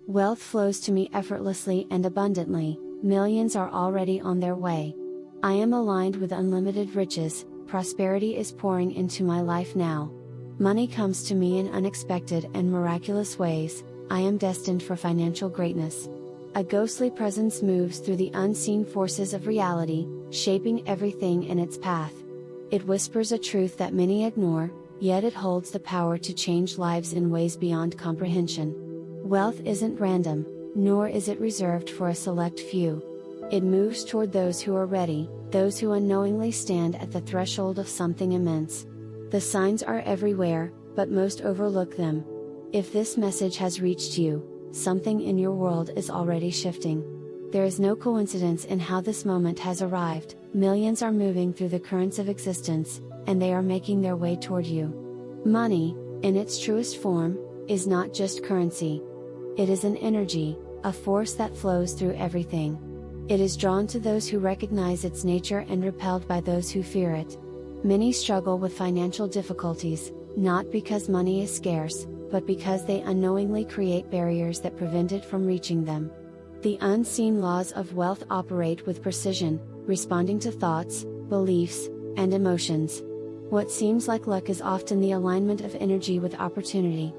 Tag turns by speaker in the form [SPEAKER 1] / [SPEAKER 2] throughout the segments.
[SPEAKER 1] Wealth flows to me effortlessly and abundantly, millions are already on their way. I am aligned with unlimited riches, prosperity is pouring into my life now. Money comes to me in unexpected and miraculous ways, I am destined for financial greatness. A ghostly presence moves through the unseen forces of reality, shaping everything in its path. It whispers a truth that many ignore, yet it holds the power to change lives in ways beyond comprehension. Wealth isn't random, nor is it reserved for a select few. It moves toward those who are ready, those who unknowingly stand at the threshold of something immense. The signs are everywhere, but most overlook them. If this message has reached you, something in your world is already shifting. There is no coincidence in how this moment has arrived, millions are moving through the currents of existence, and they are making their way toward you. Money, in its truest form, is not just currency. It is an energy, a force that flows through everything. It is drawn to those who recognize its nature and repelled by those who fear it. Many struggle with financial difficulties, not because money is scarce, but because they unknowingly create barriers that prevent it from reaching them. The unseen laws of wealth operate with precision, responding to thoughts, beliefs, and emotions. What seems like luck is often the alignment of energy with opportunity.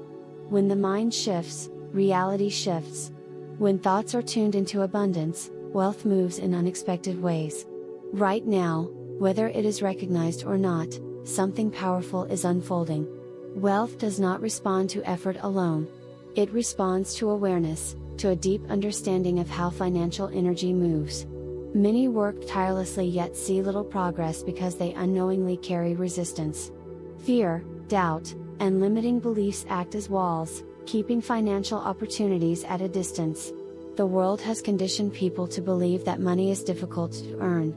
[SPEAKER 1] When the mind shifts, reality shifts. When thoughts are tuned into abundance, wealth moves in unexpected ways. Right now, whether it is recognized or not, something powerful is unfolding. Wealth does not respond to effort alone. It responds to awareness, to a deep understanding of how financial energy moves. Many work tirelessly yet see little progress because they unknowingly carry resistance. Fear, doubt, and limiting beliefs act as walls, keeping financial opportunities at a distance. The world has conditioned people to believe that money is difficult to earn,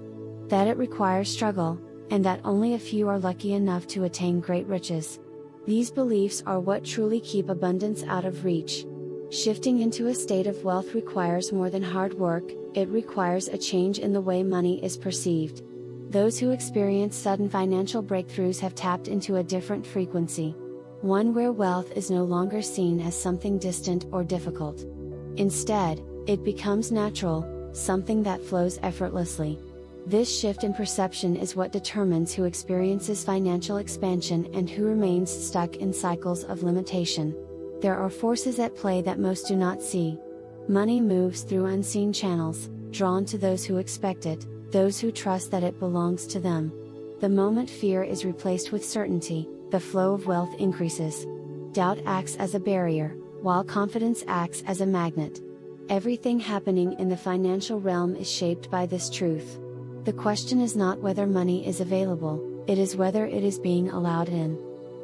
[SPEAKER 1] that it requires struggle, and that only a few are lucky enough to attain great riches. These beliefs are what truly keep abundance out of reach. Shifting into a state of wealth requires more than hard work, it requires a change in the way money is perceived. Those who experience sudden financial breakthroughs have tapped into a different frequency. One where wealth is no longer seen as something distant or difficult. Instead, it becomes natural, something that flows effortlessly. This shift in perception is what determines who experiences financial expansion and who remains stuck in cycles of limitation. There are forces at play that most do not see. Money moves through unseen channels, drawn to those who expect it, those who trust that it belongs to them. The moment fear is replaced with certainty, the flow of wealth increases. Doubt acts as a barrier, while confidence acts as a magnet. Everything happening in the financial realm is shaped by this truth. The question is not whether money is available, it is whether it is being allowed in.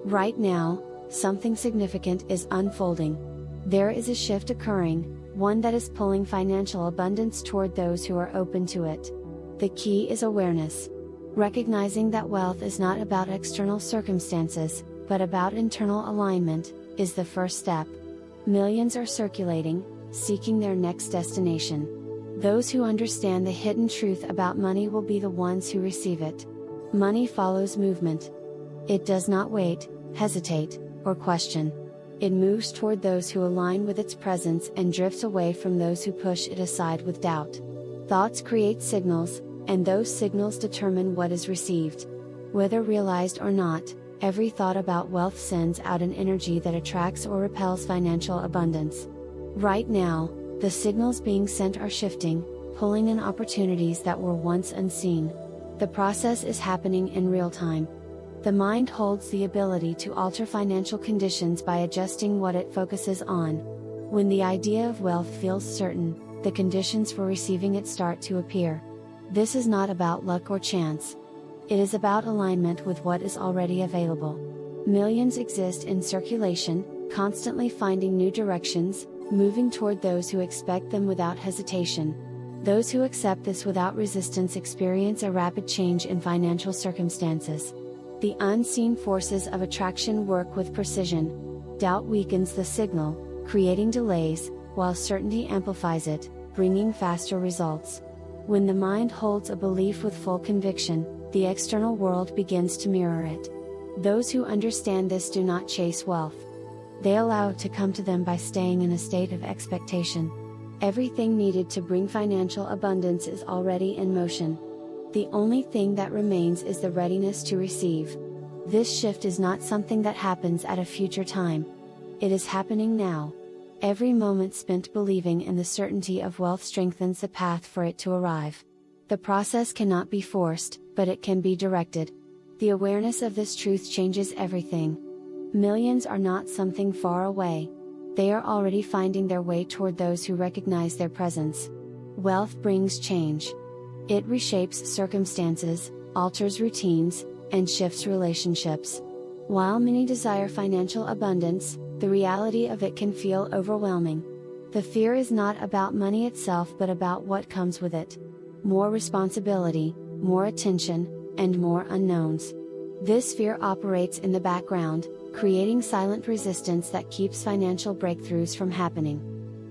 [SPEAKER 1] Right now, something significant is unfolding. There is a shift occurring, one that is pulling financial abundance toward those who are open to it. The key is awareness. Recognizing that wealth is not about external circumstances, but about internal alignment, is the first step. Millions are circulating, seeking their next destination. Those who understand the hidden truth about money will be the ones who receive it. Money follows movement. It does not wait, hesitate, or question. It moves toward those who align with its presence and drifts away from those who push it aside with doubt. Thoughts create signals, and those signals determine what is received. Whether realized or not, every thought about wealth sends out an energy that attracts or repels financial abundance. Right now, the signals being sent are shifting, pulling in opportunities that were once unseen. The process is happening in real time. The mind holds the ability to alter financial conditions by adjusting what it focuses on. When the idea of wealth feels certain, the conditions for receiving it start to appear. This is not about luck or chance. It is about alignment with what is already available. Millions exist in circulation, constantly finding new directions, moving toward those who expect them without hesitation. Those who accept this without resistance experience a rapid change in financial circumstances. The unseen forces of attraction work with precision. Doubt weakens the signal, creating delays, while certainty amplifies it, bringing faster results. When the mind holds a belief with full conviction, the external world begins to mirror it. Those who understand this do not chase wealth. They allow it to come to them by staying in a state of expectation. Everything needed to bring financial abundance is already in motion. The only thing that remains is the readiness to receive. This shift is not something that happens at a future time. It is happening now. Every moment spent believing in the certainty of wealth strengthens the path for it to arrive. The process cannot be forced, but it can be directed. The awareness of this truth changes everything. Millions are not something far away. They are already finding their way toward those who recognize their presence. Wealth brings change. It reshapes circumstances, alters routines, and shifts relationships. While many desire financial abundance, the reality of it can feel overwhelming. The fear is not about money itself but about what comes with it. More responsibility, more attention, and more unknowns. This fear operates in the background, creating silent resistance that keeps financial breakthroughs from happening.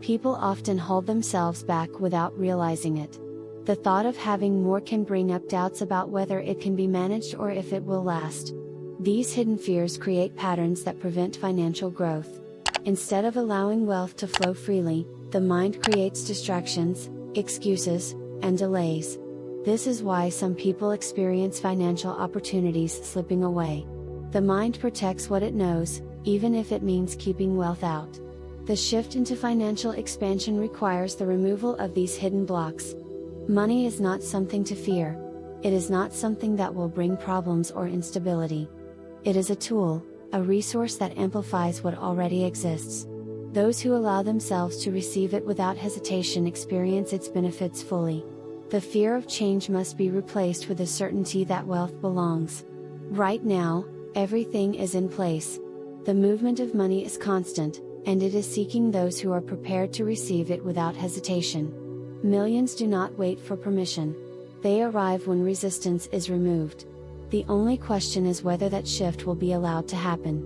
[SPEAKER 1] People often hold themselves back without realizing it. The thought of having more can bring up doubts about whether it can be managed or if it will last. These hidden fears create patterns that prevent financial growth. Instead of allowing wealth to flow freely, the mind creates distractions, excuses, and delays. This is why some people experience financial opportunities slipping away. The mind protects what it knows, even if it means keeping wealth out. The shift into financial expansion requires the removal of these hidden blocks. Money is not something to fear. It is not something that will bring problems or instability. It is a tool, a resource that amplifies what already exists. Those who allow themselves to receive it without hesitation experience its benefits fully. The fear of change must be replaced with the certainty that wealth belongs. Right now, everything is in place. The movement of money is constant, and it is seeking those who are prepared to receive it without hesitation. Millions do not wait for permission. They arrive when resistance is removed. The only question is whether that shift will be allowed to happen.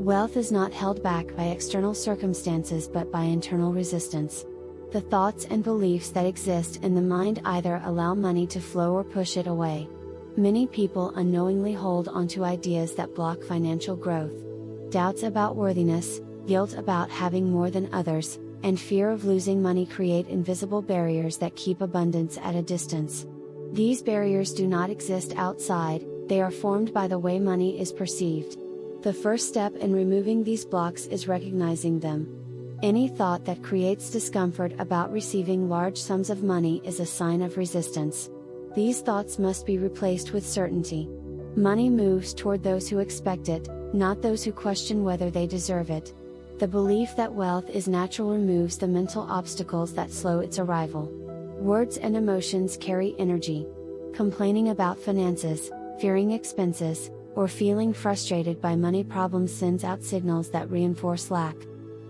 [SPEAKER 1] Wealth is not held back by external circumstances but by internal resistance. The thoughts and beliefs that exist in the mind either allow money to flow or push it away. Many people unknowingly hold onto ideas that block financial growth. Doubts about worthiness, guilt about having more than others, and fear of losing money create invisible barriers that keep abundance at a distance. These barriers do not exist outside, they are formed by the way money is perceived. The first step in removing these blocks is recognizing them. Any thought that creates discomfort about receiving large sums of money is a sign of resistance. These thoughts must be replaced with certainty. Money moves toward those who expect it, not those who question whether they deserve it. The belief that wealth is natural removes the mental obstacles that slow its arrival. Words and emotions carry energy. Complaining about finances, fearing expenses, or feeling frustrated by money problems sends out signals that reinforce lack.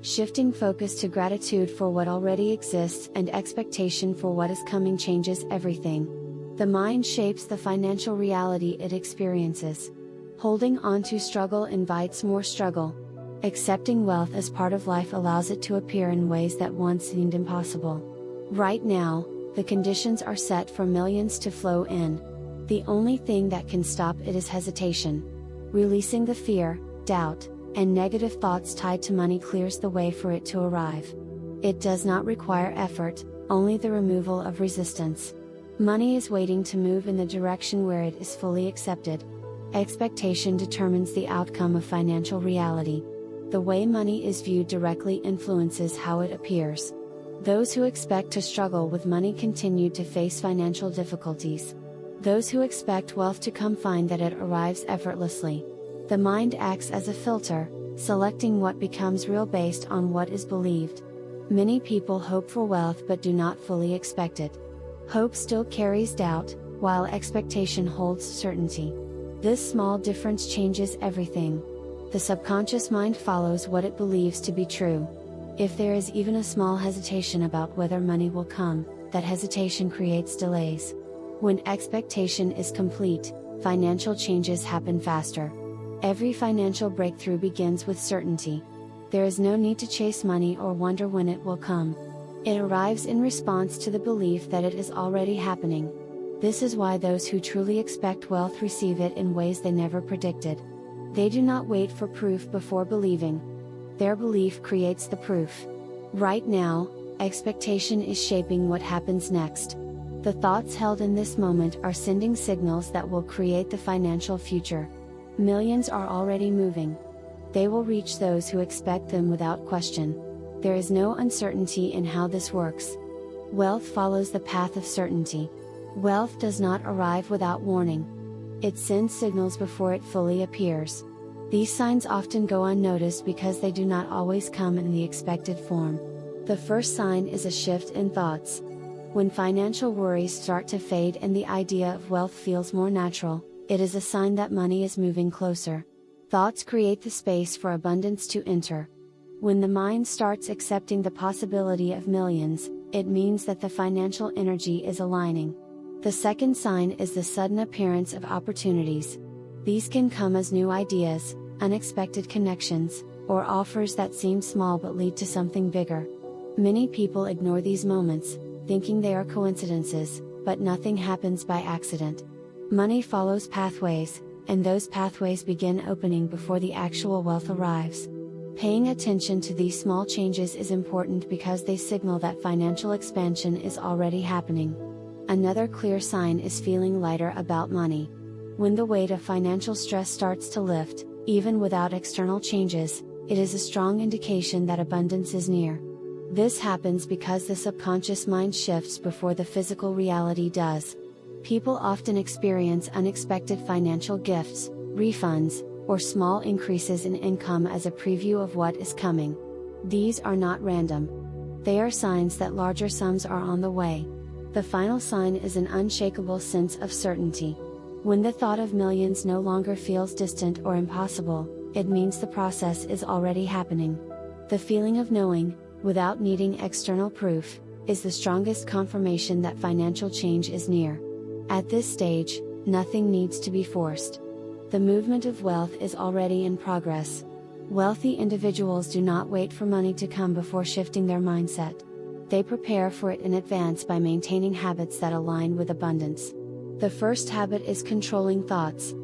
[SPEAKER 1] Shifting focus to gratitude for what already exists and expectation for what is coming changes everything. The mind shapes the financial reality it experiences. Holding on to struggle invites more struggle. Accepting wealth as part of life allows it to appear in ways that once seemed impossible. Right now, the conditions are set for millions to flow in. The only thing that can stop it is hesitation. Releasing the fear, doubt, and negative thoughts tied to money clears the way for it to arrive. It does not require effort, only the removal of resistance. Money is waiting to move in the direction where it is fully accepted. Expectation determines the outcome of financial reality. The way money is viewed directly influences how it appears. Those who expect to struggle with money continue to face financial difficulties. Those who expect wealth to come find that it arrives effortlessly. The mind acts as a filter, selecting what becomes real based on what is believed. Many people hope for wealth but do not fully expect it. Hope still carries doubt, while expectation holds certainty. This small difference changes everything. The subconscious mind follows what it believes to be true. If there is even a small hesitation about whether money will come, that hesitation creates delays. When expectation is complete, financial changes happen faster. Every financial breakthrough begins with certainty. There is no need to chase money or wonder when it will come. It arrives in response to the belief that it is already happening. This is why those who truly expect wealth receive it in ways they never predicted. They do not wait for proof before believing. Their belief creates the proof. Right now, expectation is shaping what happens next. The thoughts held in this moment are sending signals that will create the financial future. Millions are already moving. They will reach those who expect them without question. There is no uncertainty in how this works. Wealth follows the path of certainty. Wealth does not arrive without warning. It sends signals before it fully appears. These signs often go unnoticed because they do not always come in the expected form. The first sign is a shift in thoughts. When financial worries start to fade and the idea of wealth feels more natural, it is a sign that money is moving closer. Thoughts create the space for abundance to enter. When the mind starts accepting the possibility of millions, it means that the financial energy is aligning. The second sign is the sudden appearance of opportunities. These can come as new ideas, unexpected connections, or offers that seem small but lead to something bigger. Many people ignore these moments, thinking they are coincidences, but nothing happens by accident. Money follows pathways, and those pathways begin opening before the actual wealth arrives. Paying attention to these small changes is important because they signal that financial expansion is already happening. Another clear sign is feeling lighter about money. When the weight of financial stress starts to lift, even without external changes, it is a strong indication that abundance is near. This happens because the subconscious mind shifts before the physical reality does. People often experience unexpected financial gifts, refunds, or small increases in income as a preview of what is coming. These are not random. They are signs that larger sums are on the way. The final sign is an unshakable sense of certainty. When the thought of millions no longer feels distant or impossible, it means the process is already happening. The feeling of knowing, without needing external proof, is the strongest confirmation that financial change is near. At this stage, nothing needs to be forced. The movement of wealth is already in progress. Wealthy individuals do not wait for money to come before shifting their mindset. They prepare for it in advance by maintaining habits that align with abundance. The first habit is controlling thoughts.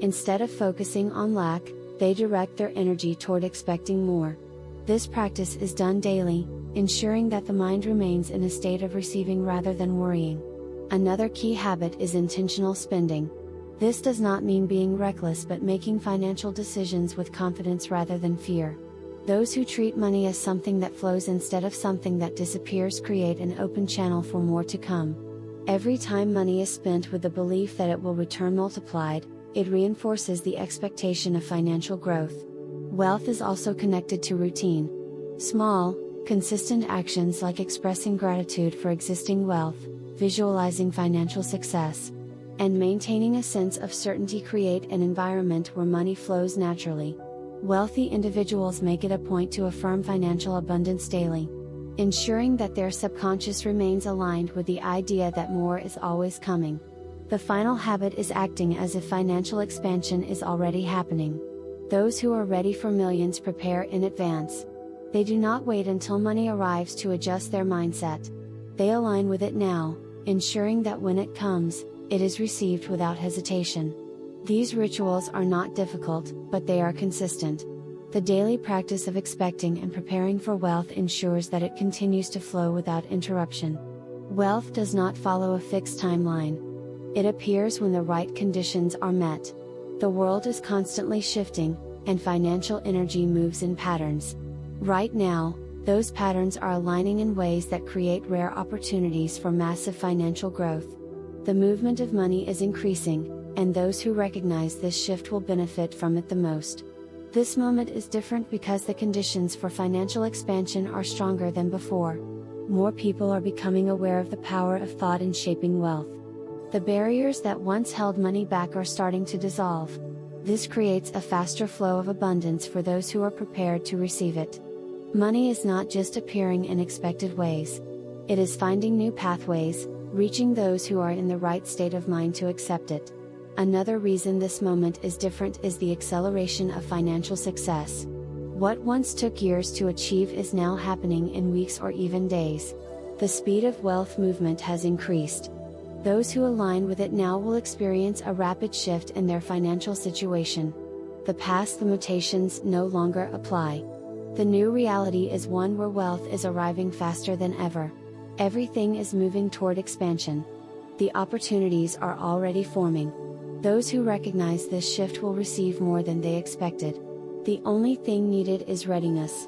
[SPEAKER 1] Instead of focusing on lack, they direct their energy toward expecting more. This practice is done daily, ensuring that the mind remains in a state of receiving rather than worrying. Another key habit is intentional spending. This does not mean being reckless but making financial decisions with confidence rather than fear. Those who treat money as something that flows instead of something that disappears create an open channel for more to come. Every time money is spent with the belief that it will return multiplied, it reinforces the expectation of financial growth. Wealth is also connected to routine. Small, consistent actions like expressing gratitude for existing wealth, visualizing financial success, and maintaining a sense of certainty create an environment where money flows naturally. Wealthy individuals make it a point to affirm financial abundance daily, ensuring that their subconscious remains aligned with the idea that more is always coming. The final habit is acting as if financial expansion is already happening. Those who are ready for millions prepare in advance. They do not wait until money arrives to adjust their mindset. They align with it now, ensuring that when it comes, it is received without hesitation. These rituals are not difficult, but they are consistent. The daily practice of expecting and preparing for wealth ensures that it continues to flow without interruption. Wealth does not follow a fixed timeline. It appears when the right conditions are met. The world is constantly shifting, and financial energy moves in patterns. Right now, those patterns are aligning in ways that create rare opportunities for massive financial growth. The movement of money is increasing, and those who recognize this shift will benefit from it the most. This moment is different because the conditions for financial expansion are stronger than before. More people are becoming aware of the power of thought in shaping wealth. The barriers that once held money back are starting to dissolve. This creates a faster flow of abundance for those who are prepared to receive it. Money is not just appearing in expected ways. It is finding new pathways, reaching those who are in the right state of mind to accept it. Another reason this moment is different is the acceleration of financial success. What once took years to achieve is now happening in weeks or even days. The speed of wealth movement has increased. Those who align with it now will experience a rapid shift in their financial situation. The past limitations no longer apply. The new reality is one where wealth is arriving faster than ever. Everything is moving toward expansion. The opportunities are already forming. Those who recognize this shift will receive more than they expected. The only thing needed is readiness.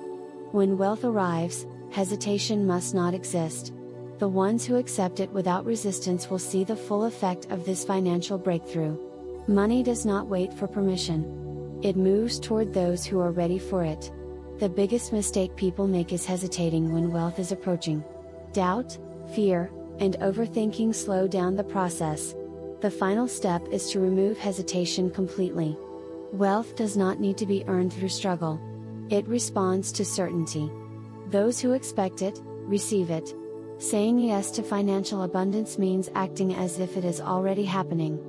[SPEAKER 1] When wealth arrives, hesitation must not exist. The ones who accept it without resistance will see the full effect of this financial breakthrough. Money does not wait for permission. It moves toward those who are ready for it. The biggest mistake people make is hesitating when wealth is approaching. Doubt, fear, and overthinking slow down the process. The final step is to remove hesitation completely. Wealth does not need to be earned through struggle. It responds to certainty. Those who expect it, receive it. Saying yes to financial abundance means acting as if it is already happening.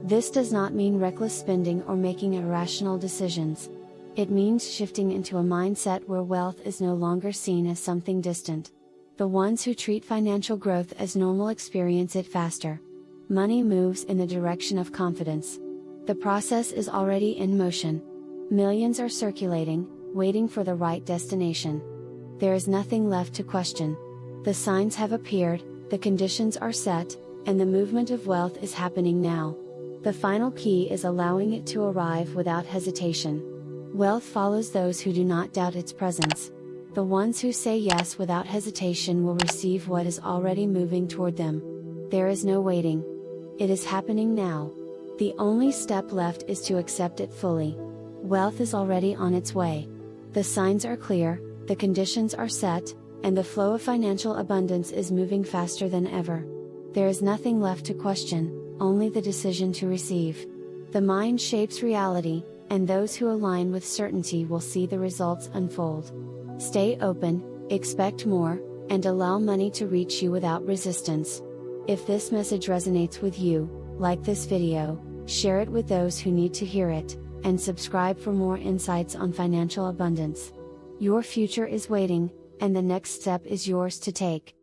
[SPEAKER 1] This does not mean reckless spending or making irrational decisions. It means shifting into a mindset where wealth is no longer seen as something distant. The ones who treat financial growth as normal experience it faster. Money moves in the direction of confidence. The process is already in motion. Millions are circulating, waiting for the right destination. There is nothing left to question. The signs have appeared, the conditions are set, and the movement of wealth is happening now. The final key is allowing it to arrive without hesitation. Wealth follows those who do not doubt its presence. The ones who say yes without hesitation will receive what is already moving toward them. There is no waiting. It is happening now. The only step left is to accept it fully. Wealth is already on its way. The signs are clear, the conditions are set, and the flow of financial abundance is moving faster than ever. There is nothing left to question, only the decision to receive. The mind shapes reality, and those who align with certainty will see the results unfold. Stay open, expect more, and allow money to reach you without resistance. If this message resonates with you, like this video, share it with those who need to hear it, and subscribe for more insights on financial abundance. Your future is waiting, and the next step is yours to take.